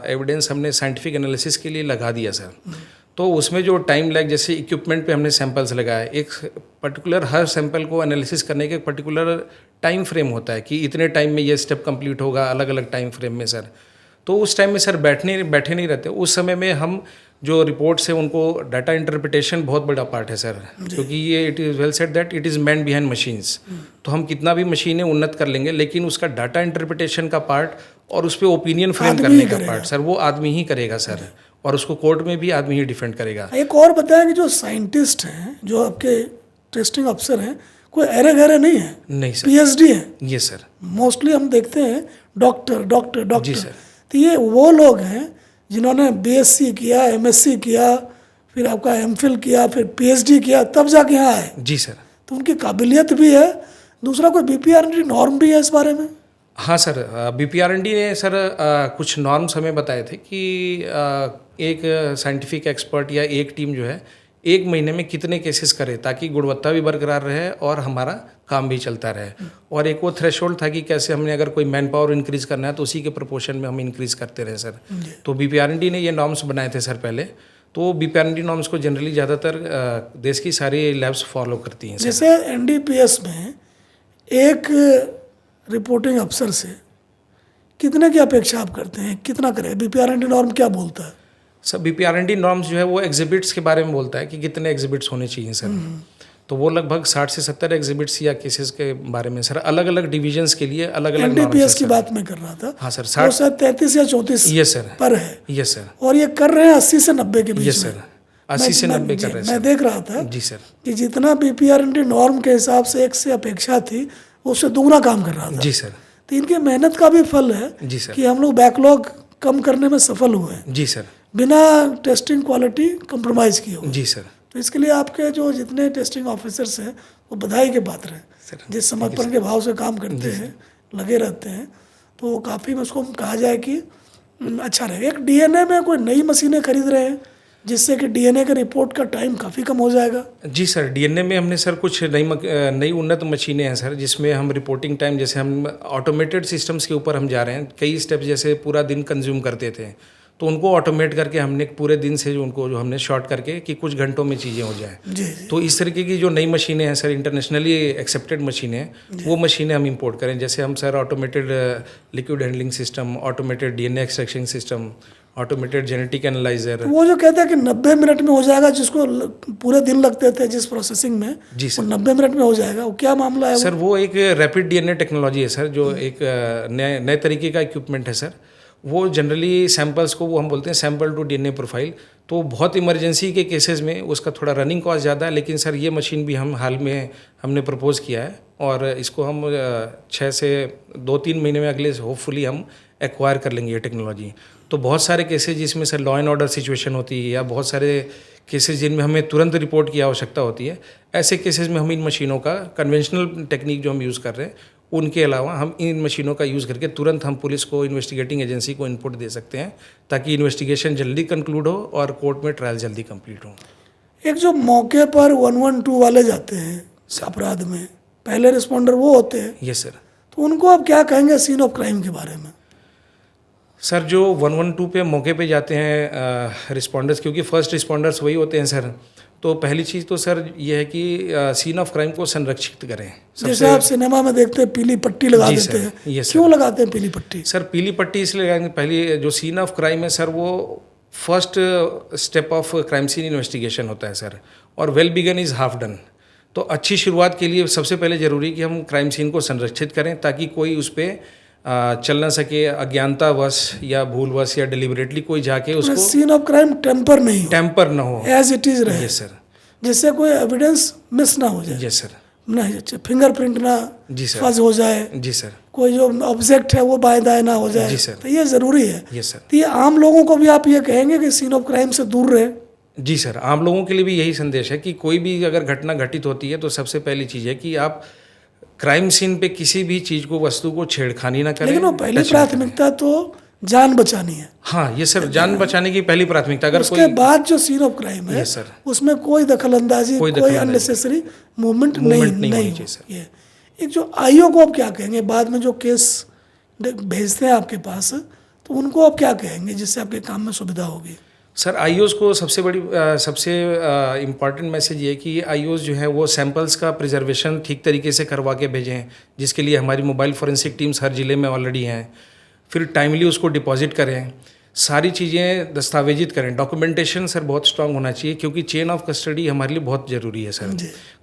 एविडेंस हमने साइंटिफिक एनालिसिस के लिए लगा दिया सर, तो उसमें जो टाइम लैग, जैसे इक्विपमेंट पे हमने सैंपल्स लगाए, एक पर्टिकुलर हर सैंपल को एनालिसिस करने के एक पर्टिकुलर टाइम फ्रेम होता है कि इतने टाइम में ये स्टेप कंप्लीट होगा, अलग अलग टाइम फ्रेम में सर। तो उस टाइम में सर बैठे नहीं रहते। उस समय में हम जो रिपोर्ट्स है उनको डाटा इंटरप्रिटेशन बहुत बड़ा पार्ट है सर, क्योंकि ये it is well said that it is man behind machines. तो हम कितना भी मशीनें उन्नत कर लेंगे, लेकिन उसका डाटा इंटरप्रिटेशन का पार्ट और उस पर ओपिनियन फ्रेम करने का पार्ट सर, वो आदमी ही करेगा सर, और उसको कोर्ट में भी आदमी ही डिफेंड करेगा। एक और बताएं कि जो साइंटिस्ट हैं, जो आपके टेस्टिंग अफसर हैं, कोई एरे गहरे नहीं है? नहीं सर, पीएचडी है। ये सर मोस्टली हम देखते हैं डॉक्टर। जी सर। तो ये वो लोग हैं जिन्होंने बीएससी किया, एमएससी किया, फिर आपका एमफिल किया, फिर पीएचडी किया, तब जाके यहाँ आए। जी सर। तो उनकी काबिलियत भी है। दूसरा कोई बीपीआरएनडी नॉर्म भी है इस बारे में? हाँ सर, बीपीआरएनडी ने सर कुछ नॉर्म्स हमें बताए थे कि एक साइंटिफिक एक्सपर्ट या एक टीम जो है 1 महीने में कितने केसेस करे, ताकि गुणवत्ता भी बरकरार रहे और हमारा काम भी चलता रहे। और एक वो थ्रेशोल्ड था कि कैसे हमने अगर कोई मैन पावर इंक्रीज करना है तो उसी के प्रोपोर्शन में हम इंक्रीज करते रहे सर। तो बीपीआरएनडी ने ये नॉर्म्स बनाए थे सर पहले। तो बीपीआरएनडी नॉर्म्स को जनरली ज़्यादातर देश की सारी लैब्स फॉलो करती हैं। जैसे एनडीपीएस में एक रिपोर्टिंग अफसर से कितने की अपेक्षा आप करते हैं, कितना करें? बीपीआरएनडी नॉर्म क्या बोलता है? सर बीपीआरएनडी नॉर्म्स जो है वो एग्जिबिट्स के बारे में बोलता है कि कितने एग्जिबिट्स होने चाहिए सर। तो वो लगभग 60 से 70 एग्जिबिट्स या केसेस के बारे में सर, अलग अलग डिविजन्स के लिए अलग अलग एनडीपीएस की बात मैं कर रहा था। हाँ सर, 33 या 34 यस सर पर है। Yes sir. और ये कर रहे हैं 80 से 90 के बीच। यस सर, 80 से 90 कर रहे हैं। मैं देख रहा था जी सर कि जितना बीपीआरएनडी नॉर्म के हिसाब से एक से अपेक्षा थी, उससे दुगना काम कर रहा था। जी सर। तो इनके मेहनत का भी फल है जी सर कि हम लोग बैकलॉग कम करने में सफल हुए हैं, जी सर, बिना टेस्टिंग क्वालिटी कंप्रोमाइज़ किए हुए। जी सर। तो इसके लिए आपके जो जितने टेस्टिंग ऑफिसर्स हैं वो बधाई के पात्र हैं। जिस समर्पण के भाव से काम करते हैं, लगे रहते हैं, तो काफ़ी उसको कहा जाए कि अच्छा रहेगा। एक डीएनए में कोई नई मशीनें खरीद रहे हैं जिससे कि डीएनए के रिपोर्ट का टाइम काफ़ी कम हो जाएगा। जी सर, डीएनए में हमने सर कुछ नई उन्नत मशीनें हैं सर, जिसमें हम रिपोर्टिंग टाइम, जैसे हम ऑटोमेटेड सिस्टम्स के ऊपर हम जा रहे हैं। कई स्टेप्स जैसे पूरा दिन कंज्यूम करते थे, तो उनको ऑटोमेट करके हमने पूरे दिन से उनको जो हमने शॉर्ट करके कि कुछ घंटों में चीज़ें हो जाएँ। जी जी। तो इस तरीके की जो नई मशीनें हैं सर, इंटरनेशनली एक्सेप्टेड मशीनें हैं, वो मशीनें हम इंपोर्ट करें। जैसे हम sir automated liquid handling system, automated DNA extraction system, automated genetic analyser. तो वो जो कहते हैं कि 90 मिनट में हो जाएगा, जिसको पूरे दिन लगते थे जिस प्रोसेसिंग में, जी वो सर। 90 मिनट में हो जाएगा। वो क्या मामला है? सर वो एक रैपिड डीएनए टेक्नोलॉजी है सर, जो एक नए नए तरीके का इक्विपमेंट है सर। वो जनरली सैंपल्स को वो हम बोलते हैं सैंपल टू डीएनए प्रोफाइल। तो बहुत इमरजेंसी के केसेस में उसका थोड़ा रनिंग कॉस्ट ज़्यादा है, लेकिन सर ये मशीन भी हम हाल में हमने प्रपोज किया है, और इसको हम 6 से 2-3 महीने में अगले होपफुली हम एक्वायर कर लेंगे ये टेक्नोलॉजी। तो बहुत सारे केसेज जिसमें sir law and order situation होती है, या बहुत सारे केसेस जिनमें हमें तुरंत रिपोर्ट की आवश्यकता होती है, ऐसे केसेस में हम इन मशीनों का कन्वेंशनल टेक्निक जो हम यूज़ कर रहे हैं, उनके अलावा हम इन मशीनों का यूज़ करके तुरंत हम पुलिस को, इन्वेस्टिगेटिंग एजेंसी को इनपुट दे सकते हैं, ताकि इन्वेस्टिगेशन जल्दी कंक्लूड हो और कोर्ट में ट्रायल जल्दी कंप्लीट हो। एक जो मौके पर 112 वाले जाते हैं अपराध में, पहले रिस्पॉन्डर वो होते हैं, यस सर। तो उनको आप क्या कहेंगे सीन ऑफ क्राइम के बारे में? सर जो 112 पे मौके पे जाते हैं रिस्पॉन्डर्स, क्योंकि फर्स्ट रिस्पॉन्डर्स वही होते हैं सर, तो पहली चीज़ तो सर ये है कि सीन ऑफ क्राइम को संरक्षित करें। जैसे आप सिनेमा में देखते हैं पीली पट्टी लगा जी देते सर, हैं, यस क्यों लगाते हैं पीली पट्टी? सर पीली पट्टी इसलिए लगाएंगे, पहली जो सीन ऑफ क्राइम है सर, वो first step of crime scene investigation होता है सर, और well begun is half done. तो अच्छी शुरुआत के लिए सबसे पहले ज़रूरी कि हम क्राइम सीन को संरक्षित करें, ताकि कोई उस पर चल ना सके, अज्ञानतावश या भूलवश या डिलिबरेटली कोई जाके उसको सीन ऑफ क्राइम टेम्पर नहीं हो, टेम्पर ना हो, एज इट इज रहे, यस सर, जिससे कोई एविडेंस मिस ना हो जाए, यस सर, नहीं फिंगरप्रिंट ना जी सर, फज हो जाए, जी सर, कोई जो ऑब्जेक्ट है वो बाएं दाएं ना हो जाए, जी सर, तो ये ज़रूरी है। Yes sir. तो ये आम लोगों को भी आप ये कहेंगे कि सीन ऑफ क्राइम से दूर रहे? जी सर, आम लोगों के लिए भी यही संदेश है कि कोई भी अगर घटना घटित होती है, तो सबसे पहली चीज़ है कि आप क्राइम सीन पे किसी भी चीज़ को, वस्तु को छेड़खानी ना करें। लेकिन वो पहली प्राथमिकता तो जान बचानी है। हाँ ये सर, जान बचाने की पहली प्राथमिकता। अगर उसके बाद जो सीन ऑफ क्राइम है, यस सर, उसमें कोई दखलंदाजी, कोई अननेसेसरी मूवमेंट नहीं होनी चाहिए सर। ये एक जो आईओ को आप क्या कहेंगे, बाद में जो केस भेजते हैं आपके पास, तो उनको आप क्या कहेंगे जिससे आपके काम में सुविधा होगी? सर आईओज़ को सबसे इम्पॉर्टेंट मैसेज ये है कि आईओज़ जो है वो सैंपल्स का प्रिजर्वेशन ठीक तरीके से करवा के भेजें, जिसके लिए हमारी मोबाइल फॉरेंसिक टीम्स हर ज़िले में ऑलरेडी हैं। फिर टाइमली उसको डिपॉजिट करें, सारी चीज़ें दस्तावेजित करें। डॉक्यूमेंटेशन सर बहुत स्ट्रांग होना चाहिए, क्योंकि चेन ऑफ कस्टडी हमारे लिए बहुत ज़रूरी है सर।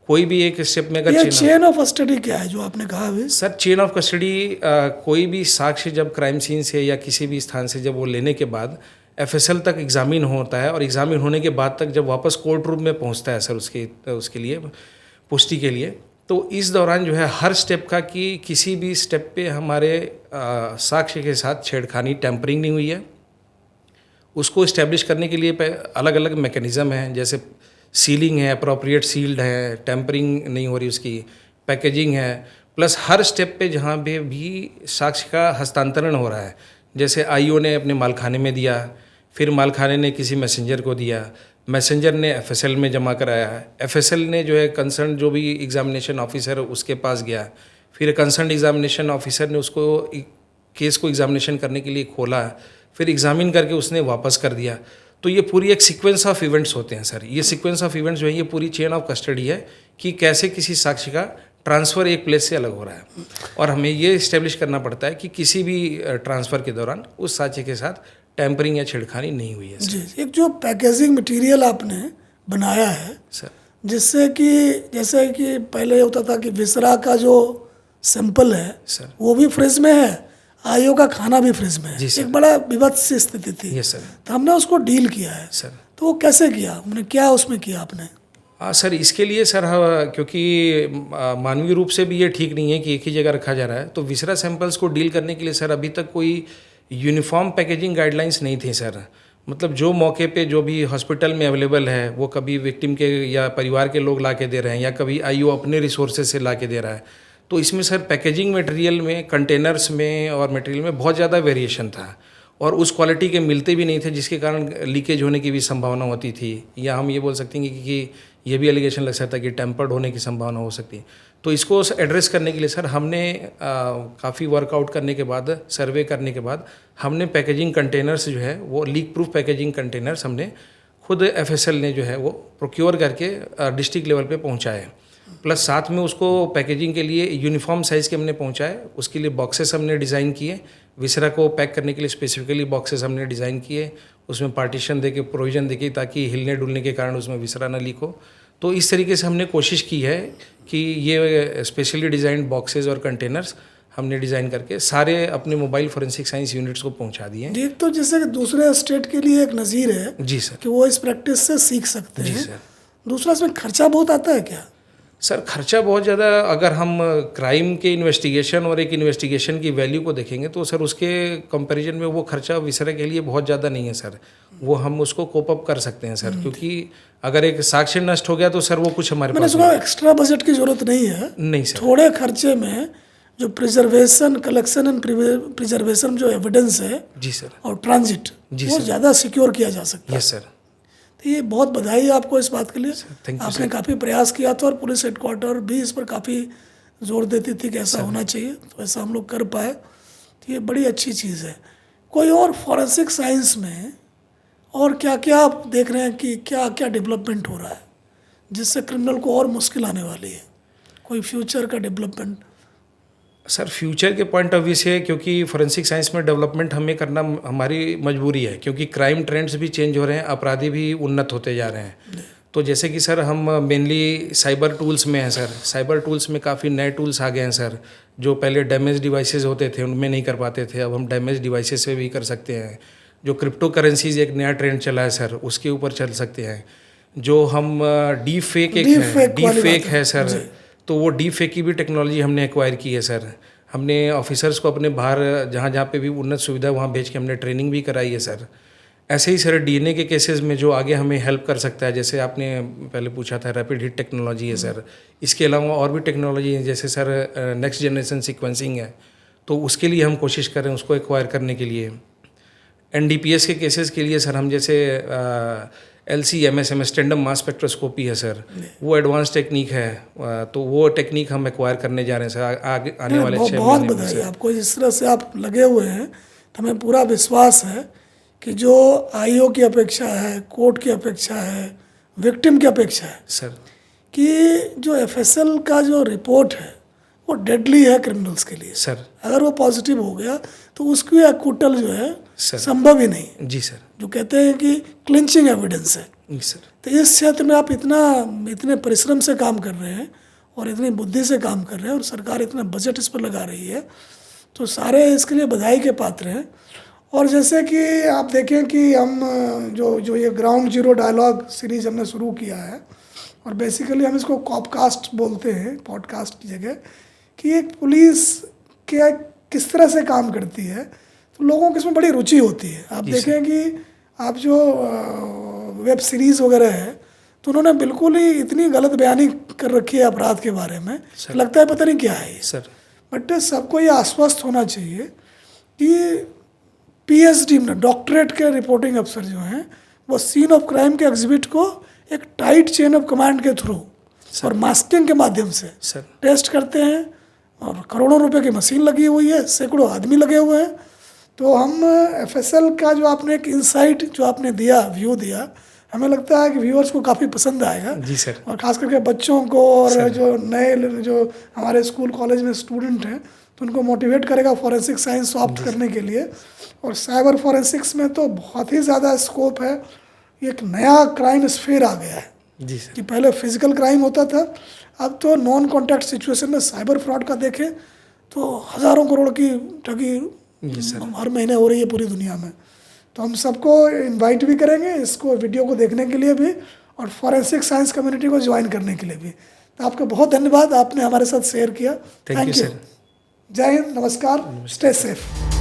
कोई भी एक स्टेप में अगर चेन ऑफ कस्टडी क्या है जो आपने कहा अभी? सर चेन ऑफ कस्टडी कोई भी साक्ष्य जब क्राइम सीन से या किसी भी स्थान से जब वो लेने के बाद एफएसएल तक एग्जामिन होता है, और एग्जामिन होने के बाद तक जब वापस कोर्ट रूम में पहुंचता है सर उसके लिए पुष्टि के लिए, तो इस दौरान जो है हर स्टेप का कि किसी भी स्टेप पे हमारे साक्ष्य के साथ छेड़खानी, टैंपरिंग नहीं हुई है, उसको इस्टेब्लिश करने के लिए अलग अलग मैकेनिज़्म हैं। जैसे सीलिंग है, अप्रोप्रिएट सील्ड है, टैंपरिंग नहीं हो रही उसकी, पैकेजिंग है, प्लस हर स्टेप पे जहाँ पे भी साक्ष्य का हस्तांतरण हो रहा है, जैसे आईओ ने अपने मालखाने में दिया, फिर मालखाने ने किसी मैसेंजर को दिया, मैसेंजर ने एफएसएल में जमा कराया, एफएसएल ने जो है कंसर्न जो भी एग्जामिनेशन ऑफिसर उसके पास गया, फिर कंसर्न एग्जामिनेशन ऑफिसर ने उसको केस को एग्जामिनेशन करने के लिए खोला, फिर एग्जामिन करके उसने वापस कर दिया। तो ये पूरी एक सीक्वेंस ऑफ इवेंट्स होते हैं सर। ये सीक्वेंस ऑफ इवेंट्स जो है ये पूरी चेन ऑफ कस्टडी है कि कैसे किसी साक्ष्य का ट्रांसफ़र एक प्लेस से अलग हो रहा है, और हमें ये इस्टेब्लिश करना पड़ता है कि किसी भी ट्रांसफ़र के दौरान उस साक्ष्य के साथ टैंपरिंग या छेड़खानी नहीं हुई है सर। जी, एक जो पैकेजिंग मटेरियल आपने बनाया है सर, जिससे कि जैसे कि पहले होता था कि विसरा का जो सैंपल है सर, वो भी फ्रिज में है, आईओ का खाना भी फ्रिज में है, जी सर। एक बड़ा विभत्स स्थिति थी। Yes sir. तो हमने उसको डील किया है सर। तो वो कैसे किया, हमने क्या उसमें किया आपने? हाँ सर, इसके लिए सर क्योंकि मानवीय रूप से भी ये ठीक नहीं है कि एक ही जगह रखा जा रहा है, तो विसरा सैंपल्स को डील करने के लिए सर अभी तक कोई यूनिफॉर्म पैकेजिंग गाइडलाइंस नहीं थी सर। मतलब जो मौके पे जो भी हॉस्पिटल में अवेलेबल है वो कभी विक्टिम के या परिवार के लोग ला के दे रहे हैं, या कभी आईओ अपने रिसोर्सेज से ला के दे रहा है। तो इसमें सर पैकेजिंग मटेरियल में, कंटेनर्स में और मटेरियल में बहुत ज़्यादा वेरिएशन था, और उस क्वालिटी के मिलते भी नहीं थे, जिसके कारण लीकेज होने की भी संभावना होती थी, या हम ये बोल सकते हैं कि ये भी एलिगेशन लग सकता है कि टेम्पर्ड होने की संभावना हो सकती है। तो इसको एड्रेस करने के लिए सर हमने काफ़ी वर्कआउट करने के बाद, सर्वे करने के बाद, हमने पैकेजिंग कंटेनर्स जो है वो लीक प्रूफ पैकेजिंग कंटेनर्स हमने खुद FSL ने जो है वो प्रोक्योर करके डिस्ट्रिक्ट लेवल पे पहुंचाए, प्लस साथ में उसको पैकेजिंग के लिए यूनिफॉर्म साइज़ के हमने पहुंचाए। उसके लिए बॉक्सेस हमने डिज़ाइन किए, विसरा को पैक करने के लिए स्पेसिफिकली बॉक्सेस हमने डिज़ाइन किए, उसमें पार्टीशन देके प्रोविज़न देके ताकि हिलने डुलने के कारण उसमें विसरा ना लीक हो। तो इस तरीके से हमने कोशिश की है कि ये स्पेशली डिज़ाइंड बॉक्सेस और कंटेनर्स हमने डिज़ाइन करके सारे अपने मोबाइल फोरेंसिक साइंस यूनिट्स को पहुंचा दिए। जी, तो जैसे कि दूसरे स्टेट के लिए एक नज़ीर है जी सर, कि वो इस प्रैक्टिस से सीख सकते जी हैं। सर। दूसरा, इसमें खर्चा बहुत आता है क्या? सर खर्चा बहुत ज़्यादा, अगर हम क्राइम के इन्वेस्टिगेशन और एक इन्वेस्टिगेशन की वैल्यू को देखेंगे तो सर उसके कंपैरिजन में वो खर्चा विसरा के लिए बहुत ज़्यादा नहीं है सर। वो हम उसको कोप अप कर सकते हैं सर, क्योंकि अगर एक साक्ष्य नष्ट हो गया तो सर वो कुछ हमारे मैंने पास सुना एक्स्ट्रा बजट की जरूरत नहीं है, नहीं सर। थोड़े खर्चे में जो प्रिजर्वेशन, कलेक्शन एंड प्रिजर्वेशन जो एविडेंस है जी सर, और ट्रांजिट, जी वो सर। ज़्यादा सिक्योर किया जा सकता है। यस सर, तो ये बहुत बधाई है आपको इस बात के लिए। थैंक यू आपने काफ़ी प्रयास किया था और पुलिस हेडक्वार्टर भी इस पर काफ़ी जोर देती थी कि ऐसा होना चाहिए, तो ऐसा हम लोग कर पाए, तो ये बड़ी अच्छी चीज़ है। कोई और फॉरेंसिक साइंस में और क्या क्या आप देख रहे हैं कि क्या क्या डेवलपमेंट हो रहा है जिससे क्रिमिनल को और मुश्किल आने वाली है? कोई फ्यूचर का डेवलपमेंट? सर फ्यूचर के पॉइंट ऑफ व्यू से, क्योंकि फोरेंसिक साइंस में डेवलपमेंट हमें करना हमारी मजबूरी है, क्योंकि क्राइम ट्रेंड्स भी चेंज हो रहे हैं, अपराधी भी उन्नत होते जा रहे हैं। तो जैसे कि सर हम मेनली साइबर टूल्स में हैं सर, साइबर टूल्स में काफ़ी नए टूल्स आ गए हैं सर, जो पहले डैमेज डिवाइसेस होते थे उनमें नहीं कर पाते थे, अब हम डैमेज डिवाइसेस से भी कर सकते हैं। जो क्रिप्टो करेंसीज एक नया ट्रेंड चला है सर, उसके ऊपर चल सकते हैं। जो हम डी फेक है सर, तो वो डी फेक की भी टेक्नोलॉजी हमने एक्वायर की है सर। हमने ऑफिसर्स को अपने बाहर जहाँ जहाँ पे भी उन्नत सुविधा वहाँ भेज के हमने ट्रेनिंग भी कराई है सर। ऐसे ही सर DNA के केसेस में जो आगे हमें हेल्प कर सकता है, जैसे आपने पहले पूछा था, रैपिड हिट टेक्नोलॉजी है सर। इसके अलावा और भी टेक्नोलॉजी है, जैसे सर नेक्स्ट जनरेशन सीक्वेंसिंग है, तो उसके लिए हम कोशिश कर रहे हैं उसको एक्वायर करने के लिए। NDPS के केसेस के लिए सर हम जैसे LC-MS स्टैंडर्ड मास स्पेक्ट्रोस्कोपी है सर, वो एडवांस टेक्निक है, तो वो टेक्निक हम एक्वायर करने जा रहे हैं सर आगे आने वाले 6 बहुत महीने में बधाई सर। आपको, जिस तरह से आप लगे हुए हैं, तो हमें पूरा विश्वास है कि जो IO की अपेक्षा है, कोर्ट की अपेक्षा है, विक्टिम की अपेक्षा है सर कि जो FSL का जो रिपोर्ट है वो डेडली है क्रिमिनल्स के लिए। सर अगर वो पॉजिटिव हो गया तो उसकी अक्यूटल जो है सर। संभव ही नहीं है। जी सर, जो कहते हैं कि क्लिंचिंग एविडेंस है। जी सर। तो इस क्षेत्र में आप इतने परिश्रम से काम कर रहे हैं और इतनी बुद्धि से काम कर रहे हैं और सरकार इतना बजट इस पर लगा रही है, तो सारे इसके लिए बधाई के पात्र हैं। और जैसे कि आप देखें कि हम जो ये ग्राउंड जीरो डायलॉग सीरीज हमने शुरू किया है, और बेसिकली हम इसको कॉपकास्ट बोलते हैं, पॉडकास्ट की जगह, कि एक पुलिस क्या किस तरह से काम करती है, तो लोगों को इसमें बड़ी रुचि होती है। आप देखें कि आप जो वेब सीरीज़ वगैरह है, तो उन्होंने बिल्कुल ही इतनी गलत बयानी कर रखी है अपराध के बारे में, लगता है पता नहीं क्या है सर। बट सबको ये आश्वस्त होना चाहिए कि PhD में डॉक्टरेट के रिपोर्टिंग अफसर जो हैं, वो सीन ऑफ क्राइम के एग्जिबिट को एक टाइट चेन ऑफ कमांड के थ्रू और मास्किंग के माध्यम से सर टेस्ट करते हैं, और करोड़ों रुपए की मशीन लगी हुई है, सैकड़ों आदमी लगे हुए हैं। तो हम FSL का जो आपने एक इंसाइट जो आपने दिया, व्यू दिया, हमें लगता है कि व्यूअर्स को काफ़ी पसंद आएगा। जी सर। और ख़ास करके बच्चों को, और जो नए जो हमारे स्कूल कॉलेज में स्टूडेंट हैं, तो उनको मोटिवेट करेगा फॉरेंसिक साइंस ऑप्ट करने के लिए। और साइबर फॉरेंसिक्स में तो बहुत ही ज़्यादा स्कोप है, एक नया क्राइम स्फीयर आ गया है। जी सर। कि पहले फिजिकल क्राइम होता था, अब तो नॉन कॉन्टैक्ट सिचुएशन में साइबर फ्रॉड का देखें तो हज़ारों करोड़ की ठगी हर महीने हो रही है पूरी दुनिया में। तो हम सबको इनवाइट भी करेंगे इसको वीडियो को देखने के लिए भी, और फॉरेंसिक साइंस कम्युनिटी को ज्वाइन करने के लिए भी। तो आपका बहुत धन्यवाद, आपने हमारे साथ शेयर किया। Thank you sir. जय हिंद, नमस्कार, स्टे सेफ।